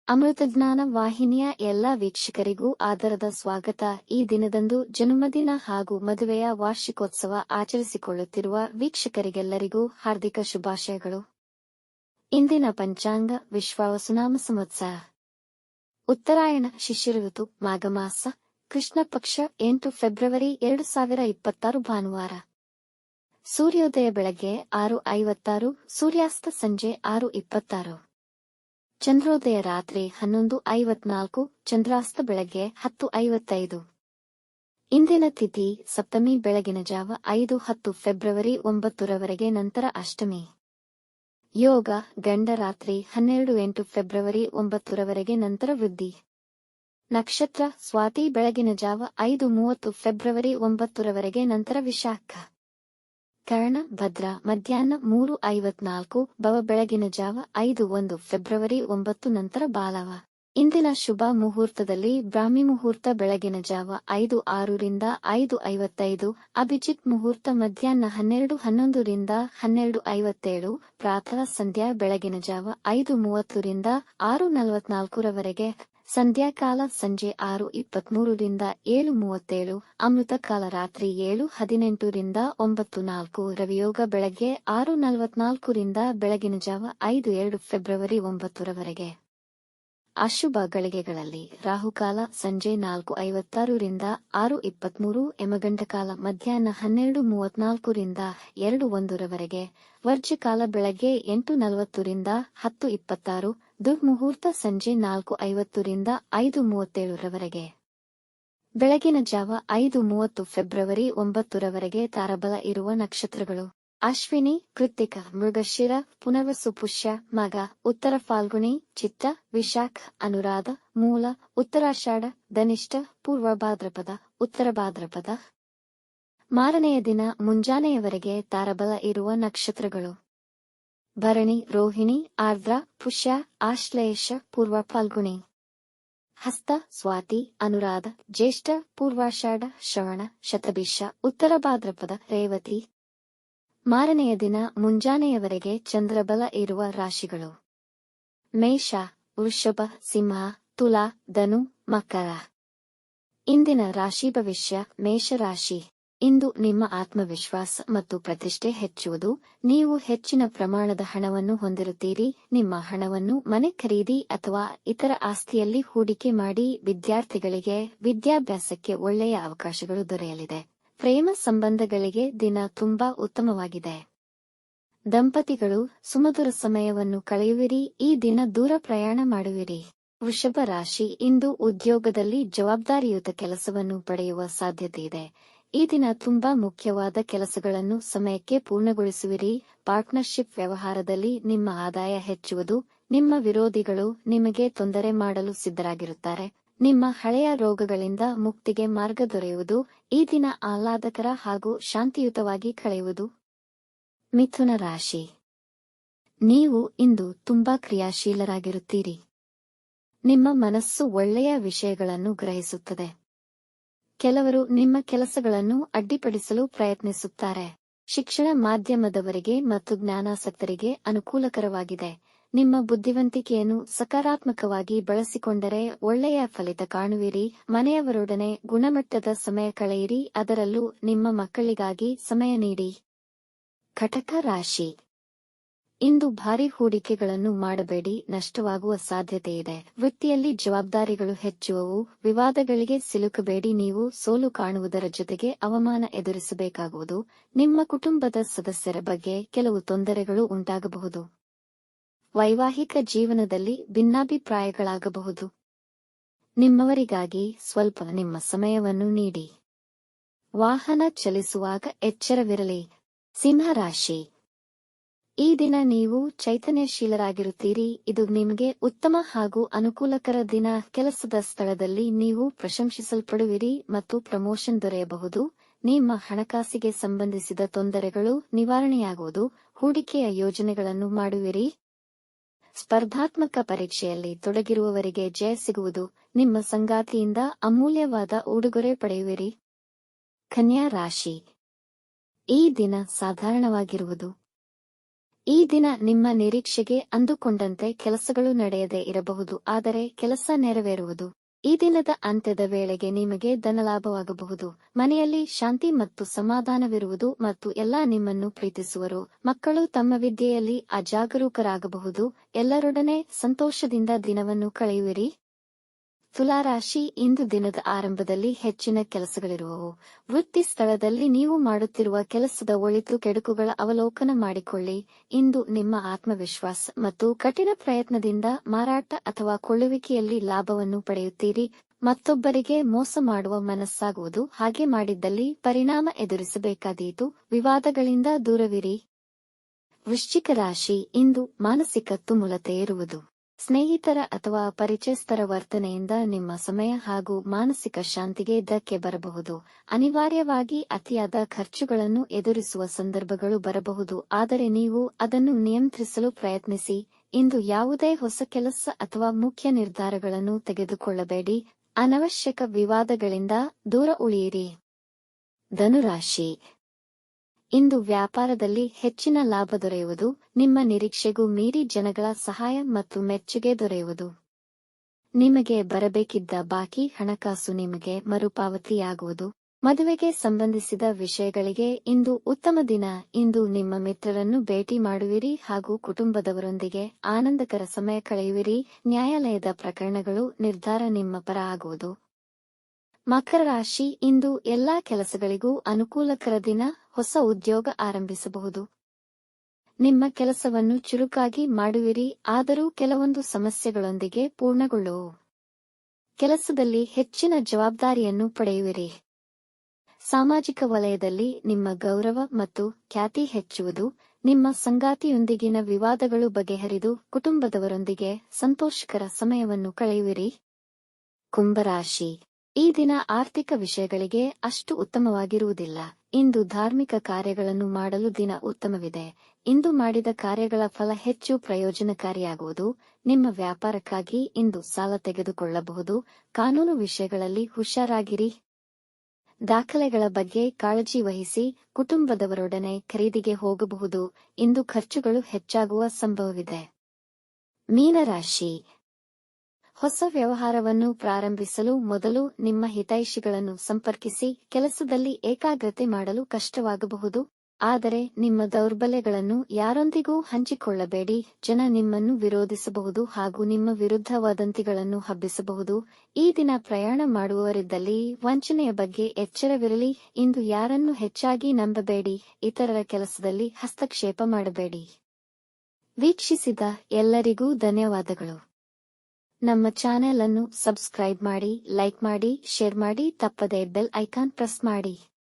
ಅಮೃತಜ್ಞಾನ ವಾಹಿನಿಯ ಎಲ್ಲ ವೀಕ್ಷಕರಿಗೂ ಆದರದ ಸ್ವಾಗತ. ಈ ದಿನದಂದು ಜನ್ಮದಿನ ಹಾಗೂ ಮದುವೆಯ ವಾರ್ಷಿಕೋತ್ಸವ ಆಚರಿಸಿಕೊಳ್ಳುತ್ತಿರುವ ವೀಕ್ಷಕರಿಗೆಲ್ಲರಿಗೂ ಹಾರ್ದಿಕ ಶುಭಾಶಯಗಳು. ಇಂದಿನ ಪಂಚಾಂಗ ವಿಶ್ವಾವಸುನಾಮ ಸಂವತ್ಸರ ಉತ್ತರಾಯಣ ಶಿಶಿರ ಋತು ಮಾಘಮಾಸ ಕೃಷ್ಣ ಪಕ್ಷ 8 ಫೆಬ್ರವರಿ 2026 ಭಾನುವಾರ. ಸೂರ್ಯೋದಯ ಬೆಳಗ್ಗೆ 6:56, ಸೂರ್ಯಾಸ್ತ ಸಂಜೆ 6:26. ಚಂದ್ರೋದಯ ರಾತ್ರಿ 11:54, ಚಂದ್ರಾಸ್ತ ಬೆಳಗ್ಗೆ 10:55. ಇಂದಿನ ತಿಥಿ ಸಪ್ತಮಿ ಬೆಳಗಿನ ಜಾವ 5:10 ಫೆಬ್ರವರಿ 9 ರವರೆಗೆ, ನಂತರ ಅಷ್ಟಮಿ. ಯೋಗ ಗಂಡ ರಾತ್ರಿ 12:08 ಫೆಬ್ರವರಿ 9 ರವರೆಗೆ, ನಂತರ ವೃದ್ಧಿ. ನಕ್ಷತ್ರ ಸ್ವಾತಿ ಬೆಳಗಿನ ಜಾವ 5:30 ಫೆಬ್ರವರಿ 9 ರವರೆಗೆ, ನಂತರ ವಿಶಾಖ. ಕರ್ಣ ಭದ್ರ ಮಧ್ಯಾಹ್ನ 3:54, ಭವ ಬೆಳಗಿನ ಜಾವ 5:01 ಫೆಬ್ರವರಿ 9, ನಂತರ ಬಾಲವ. ಇಂದಿನ ಶುಭ ಮುಹೂರ್ತದಲ್ಲಿ ಬ್ರಾಹ್ಮಿ ಮುಹೂರ್ತ ಬೆಳಗಿನ ಜಾವ 5:06 ರಿಂದ 5:55, ಅಭಿಜಿತ್ ಮುಹೂರ್ತ ಮಧ್ಯಾಹ್ನ 12:11 ರಿಂದ 12:57, ಪ್ರಾತಃ ಸಂಧ್ಯಾ ಬೆಳಗಿನ ಜಾವ 5:30 ರಿಂದ 6:44 ರವರೆಗೆ, ಸಂಧ್ಯಾಕಾಲ ಸಂಜೆ 6:23 ರಿಂದ 7:37, ಅಮೃತಕಾಲ ರಾತ್ರಿ 7:18 ರಿಂದ 9:04, ರವಿಯೋಗ ಬೆಳಗ್ಗೆ 6:44 ರಿಂದ ಬೆಳಗಿನ ಜಾವ 5:02 ಫೆಬ್ರವರಿ 9 ರವರೆಗೆ. ಅಶುಭ ಗಳಿಗೆಗಳಲ್ಲಿ ರಾಹುಕಾಲ ಸಂಜೆ 4:56 ರಿಂದ 6:23, ಯಮಗಂಡಕಾಲ ಮಧ್ಯಾಹ್ನ 12:34 ರಿಂದ 2:01 ರವರೆಗೆ, ವರ್ಜ್ಯಕಾಲ ಬೆಳಗ್ಗೆ 8:40 ರಿಂದ 10:26, ದುರ್ಮುಹೂರ್ತ ಸಂಜೆ 4:50 ರಿಂದ 5:37 ರವರೆಗೆ. ಬೆಳಗಿನ ಜಾವ 5:30 ಫೆಬ್ರವರಿ 9 ರವರೆಗೆ ತಾರಬಲ ಇರುವ ನಕ್ಷತ್ರಗಳು: ಅಶ್ವಿನಿ, ಕೃತ್ತಿಕ, ಮೃಗಶಿರ, ಪುನರ್ವಸು, ಪುಷ್ಯ, ಮಗ, ಉತ್ತರ ಫಾಲ್ಗುಣಿ, ಚಿತ್ತ, ವಿಶಾಖ, ಅನುರಾಧ, ಮೂಲ, ಉತ್ತರಾಷಾಢ, ಧನಿಷ್ಠ, ಪೂರ್ವ ಭಾದ್ರಪದ, ಉತ್ತರ ಭಾದ್ರಪದ. ಮಾರನೆಯ ದಿನ ಮುಂಜಾನೆಯವರೆಗೆ ತಾರಬಲ ಇರುವ ನಕ್ಷತ್ರಗಳು: ಭರಣಿ, ರೋಹಿಣಿ, ಆರ್ದ್ರ, ಪುಷ್ಯ, ಆಶ್ಲೇಷ, ಪೂರ್ವ ಫಾಲ್ಗುಣಿ, ಹಸ್ತ, ಸ್ವಾತಿ, ಅನುರಾಧ, ಜ್ಯೇಷ್ಠ, ಪೂರ್ವಾಷಾಢ, ಶ್ರವಣ, ಶತಭಿಷ, ಉತ್ತರ ಭಾದ್ರಪದ, ರೇವತಿ. ಮಾರನೆಯ ದಿನ ಮುಂಜಾನೆಯವರೆಗೆ ಚಂದ್ರಬಲ ಇರುವ ರಾಶಿಗಳು: ಮೇಷ, ವೃಷಭ, ಸಿಂಹ, ತುಲಾ, ಧನು, ಮಕರ. ಇಂದಿನ ರಾಶಿ ಭವಿಷ್ಯ. ಮೇಷರಾಶಿ: ಇಂದು ನಿಮ್ಮ ಆತ್ಮವಿಶ್ವಾಸ ಮತ್ತು ಪ್ರತಿಷ್ಠೆ ಹೆಚ್ಚುವುದು. ನೀವು ಹೆಚ್ಚಿನ ಪ್ರಮಾಣದ ಹಣವನ್ನು ಹೊಂದಿರುತ್ತೀರಿ. ನಿಮ್ಮ ಹಣವನ್ನು ಮನೆ ಖರೀದಿ ಅಥವಾ ಇತರ ಆಸ್ತಿಯಲ್ಲಿ ಹೂಡಿಕೆ ಮಾಡಿ. ವಿದ್ಯಾರ್ಥಿಗಳಿಗೆ ವಿದ್ಯಾಭ್ಯಾಸಕ್ಕೆ ಒಳ್ಳೆಯ ಅವಕಾಶಗಳು ದೊರೆಯಲಿದೆ. ಪ್ರೇಮ ಸಂಬಂಧಗಳಿಗೆ ದಿನ ತುಂಬಾ ಉತ್ತಮವಾಗಿದೆ. ದಂಪತಿಗಳು ಸುಮಧುರ ಸಮಯವನ್ನು ಕಳೆಯುವಿರಿ. ಈ ದಿನ ದೂರ ಪ್ರಯಾಣ ಮಾಡುವಿರಿ. ವೃಷಭ ರಾಶಿ: ಇಂದು ಉದ್ಯೋಗದಲ್ಲಿ ಜವಾಬ್ದಾರಿಯುತ ಕೆಲಸವನ್ನು ಪಡೆಯುವ ಸಾಧ್ಯತೆ ಇದೆ. ಈ ದಿನ ತುಂಬಾ ಮುಖ್ಯವಾದ ಕೆಲಸಗಳನ್ನು ಸಮಯಕ್ಕೆ ಪೂರ್ಣಗೊಳಿಸುವಿರಿ. ಪಾರ್ಟ್ನರ್ಶಿಪ್ ವ್ಯವಹಾರದಲ್ಲಿ ನಿಮ್ಮ ಆದಾಯ ಹೆಚ್ಚುವುದು. ನಿಮ್ಮ ವಿರೋಧಿಗಳು ನಿಮಗೆ ತೊಂದರೆ ಮಾಡಲು ಸಿದ್ಧರಾಗಿರುತ್ತಾರೆ. ನಿಮ್ಮ ಹಳೆಯ ರೋಗಗಳಿಂದ ಮುಕ್ತಿಗೆ ಮಾರ್ಗ ದೊರೆಯುವುದು. ಈ ದಿನ ಆಹ್ಲಾದಕರ ಹಾಗೂ ಶಾಂತಿಯುತವಾಗಿ ಕಳೆಯುವುದು. ಮಿಥುನ ರಾಶಿ: ನೀವು ಇಂದು ತುಂಬಾ ಕ್ರಿಯಾಶೀಲರಾಗಿರುತ್ತೀರಿ. ನಿಮ್ಮ ಮನಸ್ಸು ಒಳ್ಳೆಯ ವಿಷಯಗಳನ್ನು ಗ್ರಹಿಸುತ್ತದೆ. ಕೆಲವರು ನಿಮ್ಮ ಕೆಲಸಗಳನ್ನು ಅಡ್ಡಿಪಡಿಸಲು ಪ್ರಯತ್ನಿಸುತ್ತಾರೆ. ಶಿಕ್ಷಣ ಮಾಧ್ಯಮದವರಿಗೆ ಮತ್ತು ಜ್ಞಾನಾಸಕ್ತರಿಗೆ ಅನುಕೂಲಕರವಾಗಿದೆ. ನಿಮ್ಮ ಬುದ್ಧಿವಂತಿಕೆಯನ್ನು ಸಕಾರಾತ್ಮಕವಾಗಿ ಬಳಸಿಕೊಂಡರೆ ಒಳ್ಳೆಯ ಫಲಿತ ಕಾಣುವಿರಿ. ಮನೆಯವರೊಡನೆ ಗುಣಮಟ್ಟದ ಸಮಯ ಕಳೆಯಿರಿ, ಅದರಲ್ಲೂ ನಿಮ್ಮ ಮಕ್ಕಳಿಗಾಗಿ ಸಮಯ ನೀಡಿ. ಕಟಕ ರಾಶಿ: ಇಂದು ಭಾರಿ ಹೂಡಿಕೆಗಳನ್ನು ಮಾಡಬೇಡಿ, ನಷ್ಟವಾಗುವ ಸಾಧ್ಯತೆ ಇದೆ. ವೃತ್ತಿಯಲ್ಲಿ ಜವಾಬ್ದಾರಿಗಳು ಹೆಚ್ಚುವವು. ವಿವಾದಗಳಿಗೆ ಸಿಲುಕಬೇಡಿ. ನೀವು ಸೋಲು ಕಾಣುವುದರ ಜೊತೆಗೆ ಅವಮಾನ ಎದುರಿಸಬೇಕಾಗುವುದು. ನಿಮ್ಮ ಕುಟುಂಬದ ಸದಸ್ಯರ ಬಗ್ಗೆ ಕೆಲವು ತೊಂದರೆಗಳು ಉಂಟಾಗಬಹುದು. ವೈವಾಹಿಕ ಜೀವನದಲ್ಲಿ ಭಿನ್ನಾಭಿಪ್ರಾಯಗಳಾಗಬಹುದು. ನಿಮ್ಮವರಿಗಾಗಿ ಸ್ವಲ್ಪ ನಿಮ್ಮ ಸಮಯವನ್ನು ನೀಡಿ. ವಾಹನ ಚಲಿಸುವಾಗ ಎಚ್ಚರವಿರಲಿ. ಸಿಂಹರಾಶಿ: ಈ ದಿನ ನೀವು ಚೈತನ್ಯಶೀಲರಾಗಿರುತ್ತೀರಿ. ಇದು ನಿಮಗೆ ಉತ್ತಮ ಹಾಗೂ ಅನುಕೂಲಕರ ದಿನ. ಕೆಲಸದ ಸ್ಥಳದಲ್ಲಿ ನೀವು ಪ್ರಶಂಸಿಸಲ್ಪಡುವಿರಿ ಮತ್ತು ಪ್ರಮೋಷನ್ ದೊರೆಯಬಹುದು. ನಿಮ್ಮ ಹಣಕಾಸಿಗೆ ಸಂಬಂಧಿಸಿದ ತೊಂದರೆಗಳು ನಿವಾರಣೆಯಾಗುವುದು. ಹೂಡಿಕೆಯ ಯೋಜನೆಗಳನ್ನು ಮಾಡುವಿರಿ. ಸ್ಪರ್ಧಾತ್ಮಕ ಪರೀಕ್ಷೆಯಲ್ಲಿ ತೊಡಗಿರುವವರಿಗೆ ಜಯ ಸಿಗುವುದು. ನಿಮ್ಮ ಸಂಗಾತಿಯಿಂದ ಅಮೂಲ್ಯವಾದ ಉಡುಗೊರೆ ಪಡೆಯುವಿರಿ. ಕನ್ಯಾ ರಾಶಿ: ಈ ದಿನ ಸಾಧಾರಣವಾಗಿರುವುದು. ಈ ದಿನ ನಿಮ್ಮ ನಿರೀಕ್ಷೆಗೆ ಅಂದುಕೊಂಡಂತೆ ಕೆಲಸಗಳು ನಡೆಯದೇ ಇರಬಹುದು, ಆದರೆ ಕೆಲಸ ನೆರವೇರುವುದು. ಈ ದಿನದ ಅಂತ್ಯದ ವೇಳೆಗೆ ನಿಮಗೆ ಧನಲಾಭವಾಗಬಹುದು. ಮನೆಯಲ್ಲಿ ಶಾಂತಿ ಮತ್ತು ಸಮಾಧಾನವಿರುವುದು ಮತ್ತು ಎಲ್ಲಾ ನಿಮ್ಮನ್ನು ಪ್ರೀತಿಸುವರು. ಮಕ್ಕಳು ತಮ್ಮ ವಿದ್ಯೆಯಲ್ಲಿ ಅಜಾಗರೂಕರಾಗಬಹುದು. ಎಲ್ಲರೊಡನೆ ಸಂತೋಷದಿಂದ ದಿನವನ್ನು ಕಳೆಯುವಿರಿ. ತುಲಾರಾಶಿ, ಇಂದು ದಿನದ ಆರಂಭದಲ್ಲಿ ಹೆಚ್ಚಿನ ಕೆಲಸಗಳಿರುವವು. ವೃತ್ತಿ ಸ್ಥಳದಲ್ಲಿ ನೀವು ಮಾಡುತ್ತಿರುವ ಕೆಲಸದ ಒಳಿತು ಕೆಡುಕುಗಳ ಅವಲೋಕನ ಮಾಡಿಕೊಳ್ಳಿ. ಇಂದು ನಿಮ್ಮ ಆತ್ಮವಿಶ್ವಾಸ ಮತ್ತು ಕಠಿಣ ಪ್ರಯತ್ನದಿಂದ ಮಾರಾಟ ಅಥವಾ ಕೊಳ್ಳುವಿಕೆಯಲ್ಲಿ ಲಾಭವನ್ನು ಪಡೆಯುತ್ತೀರಿ. ಮತ್ತೊಬ್ಬರಿಗೆ ಮೋಸ ಮಾಡುವ ಮನಸ್ಸಾಗುವುದು. ಹಾಗೆ ಮಾಡಿದ್ದಲ್ಲಿ ಪರಿಣಾಮ ಎದುರಿಸಬೇಕಾದೀತು. ವಿವಾದಗಳಿಂದ ದೂರವಿರಿ. ವೃಶ್ಚಿಕ ರಾಶಿ, ಇಂದು ಮಾನಸಿಕ ತುಮುಲತೆ ಇರುವುದು. ಸ್ನೇಹಿತರ ಅಥವಾ ಪರಿಚಯಸ್ಥರ ವರ್ತನೆಯಿಂದ ನಿಮ್ಮ ಸಮಯ ಹಾಗೂ ಮಾನಸಿಕ ಶಾಂತಿಗೆ ಧಕ್ಕೆ ಬರಬಹುದು. ಅನಿವಾರ್ಯವಾಗಿ ಅತಿಯಾದ ಖರ್ಚುಗಳನ್ನು ಎದುರಿಸುವ ಸಂದರ್ಭಗಳು ಬರಬಹುದು, ಆದರೆ ನೀವು ಅದನ್ನು ನಿಯಂತ್ರಿಸಲು ಪ್ರಯತ್ನಿಸಿ. ಇಂದು ಯಾವುದೇ ಹೊಸ ಕೆಲಸ ಅಥವಾ ಮುಖ್ಯ ನಿರ್ಧಾರಗಳನ್ನು ತೆಗೆದುಕೊಳ್ಳಬೇಡಿ. ಅನವಶ್ಯಕ ವಿವಾದಗಳಿಂದ ದೂರ ಉಳಿಯಿರಿ. ಧನುರಾಶಿ, ಇಂದು ವ್ಯಾಪಾರದಲ್ಲಿ ಹೆಚ್ಚಿನ ಲಾಭ ದೊರೆಯುವುದು. ನಿಮ್ಮ ನಿರೀಕ್ಷೆಗೂ ಮೀರಿ ಜನಗಳ ಸಹಾಯ ಮತ್ತು ಮೆಚ್ಚುಗೆ ದೊರೆಯುವುದು. ನಿಮಗೆ ಬರಬೇಕಿದ್ದ ಬಾಕಿ ಹಣಕಾಸು ನಿಮಗೆ ಮರುಪಾವತಿಯಾಗುವುದು. ಮದುವೆಗೆ ಸಂಬಂಧಿಸಿದ ವಿಷಯಗಳಿಗೆ ಇಂದು ಉತ್ತಮ ದಿನ. ಇಂದು ನಿಮ್ಮ ಮಿತ್ರರನ್ನು ಭೇಟಿ ಮಾಡುವಿರಿ ಹಾಗೂ ಕುಟುಂಬದವರೊಂದಿಗೆ ಆನಂದಕರ ಸಮಯ ಕಳೆಯುವಿರಿ. ನ್ಯಾಯಾಲಯದ ಪ್ರಕರಣಗಳು ನಿರ್ಧಾರ ನಿಮ್ಮ ಪರ ಆಗುವುದು. ಮಕರ ರಾಶಿ, ಇಂದು ಎಲ್ಲಾ ಕೆಲಸಗಳಿಗೂ ಅನುಕೂಲಕರ ದಿನ. ಹೊಸ ಉದ್ಯೋಗ ಆರಂಭಿಸಬಹುದು. ನಿಮ್ಮ ಕೆಲಸವನ್ನು ಚುರುಕಾಗಿ ಮಾಡುವಿರಿ, ಆದರೂ ಕೆಲವೊಂದು ಸಮಸ್ಯೆಗಳೊಂದಿಗೆ ಪೂರ್ಣಗೊಳ್ಳುವು. ಕೆಲಸದಲ್ಲಿ ಹೆಚ್ಚಿನ ಜವಾಬ್ದಾರಿಯನ್ನು ಪಡೆಯುವಿರಿ. ಸಾಮಾಜಿಕ ವಲಯದಲ್ಲಿ ನಿಮ್ಮ ಗೌರವ ಮತ್ತು ಖ್ಯಾತಿ ಹೆಚ್ಚುವುದು. ನಿಮ್ಮ ಸಂಗಾತಿಯೊಂದಿಗಿನ ವಿವಾದಗಳು ಬಗೆಹರಿದು ಕುಟುಂಬದವರೊಂದಿಗೆ ಸಂತೋಷಕರ ಸಮಯವನ್ನು ಕಳೆಯುವಿರಿ. ಕುಂಭರಾಶಿ, ಈ ದಿನ ಆರ್ಥಿಕ ವಿಷಯಗಳಿಗೆ ಅಷ್ಟು ಉತ್ತಮವಾಗಿರುವುದಿಲ್ಲ. ಇಂದು ಧಾರ್ಮಿಕ ಕಾರ್ಯಗಳನ್ನು ಮಾಡಲು ದಿನ ಉತ್ತಮವಿದೆ. ಇಂದು ಮಾಡಿದ ಕಾರ್ಯಗಳ ಫಲ ಹೆಚ್ಚು ಪ್ರಯೋಜನಕಾರಿಯಾಗುವುದು. ನಿಮ್ಮ ವ್ಯಾಪಾರಕ್ಕಾಗಿ ಇಂದು ಸಾಲ ತೆಗೆದುಕೊಳ್ಳಬಹುದು. ಕಾನೂನು ವಿಷಯಗಳಲ್ಲಿ ಹುಷಾರಾಗಿರಿ. ದಾಖಲೆಗಳ ಬಗ್ಗೆ ಕಾಳಜಿ ವಹಿಸಿ. ಕುಟುಂಬದವರೊಡನೆ ಖರೀದಿಗೆ ಹೋಗಬಹುದು. ಇಂದು ಖರ್ಚುಗಳು ಹೆಚ್ಚಾಗುವ ಸಂಭವವಿದೆ. ಮೀನರಾಶಿ, ಹೊಸ ವ್ಯವಹಾರವನ್ನು ಪ್ರಾರಂಭಿಸಲು ಮೊದಲು ನಿಮ್ಮ ಹಿತೈಷಿಗಳನ್ನು ಸಂಪರ್ಕಿಸಿ. ಕೆಲಸದಲ್ಲಿ ಏಕಾಗ್ರತೆ ಮಾಡಲು ಕಷ್ಟವಾಗಬಹುದು, ಆದರೆ ನಿಮ್ಮ ದೌರ್ಬಲ್ಯಗಳನ್ನು ಯಾರೊಂದಿಗೂ ಹಂಚಿಕೊಳ್ಳಬೇಡಿ. ಜನ ನಿಮ್ಮನ್ನು ವಿರೋಧಿಸಬಹುದು ಹಾಗೂ ನಿಮ್ಮ ವಿರುದ್ಧ ವದಂತಿಗಳನ್ನು ಹಬ್ಬಿಸಬಹುದು. ಈ ದಿನ ಪ್ರಯಾಣ ಮಾಡುವವರಿದ್ದಲ್ಲಿ ವಂಚನೆಯ ಬಗ್ಗೆ ಎಚ್ಚರವಿರಲಿ. ಇಂದು ಯಾರನ್ನು ಹೆಚ್ಚಾಗಿ ನಂಬಬೇಡಿ. ಇತರರ ಕೆಲಸದಲ್ಲಿ ಹಸ್ತಕ್ಷೇಪ ಮಾಡಬೇಡಿ. ವೀಕ್ಷಿಸಿದ ಎಲ್ಲರಿಗೂ ಧನ್ಯವಾದಗಳು. ನಮ್ಮ ಚಾನೆಲ್ ಅನ್ನು ಸಬ್ಸ್ಕ್ರೈಬ್ ಮಾಡಿ, ಲೈಕ್ ಮಾಡಿ, ಶೇರ್ ಮಾಡಿ, ತಪ್ಪದೇ ಬೆಲ್ ಐಕಾನ್ ಪ್ರೆಸ್ ಮಾಡಿ.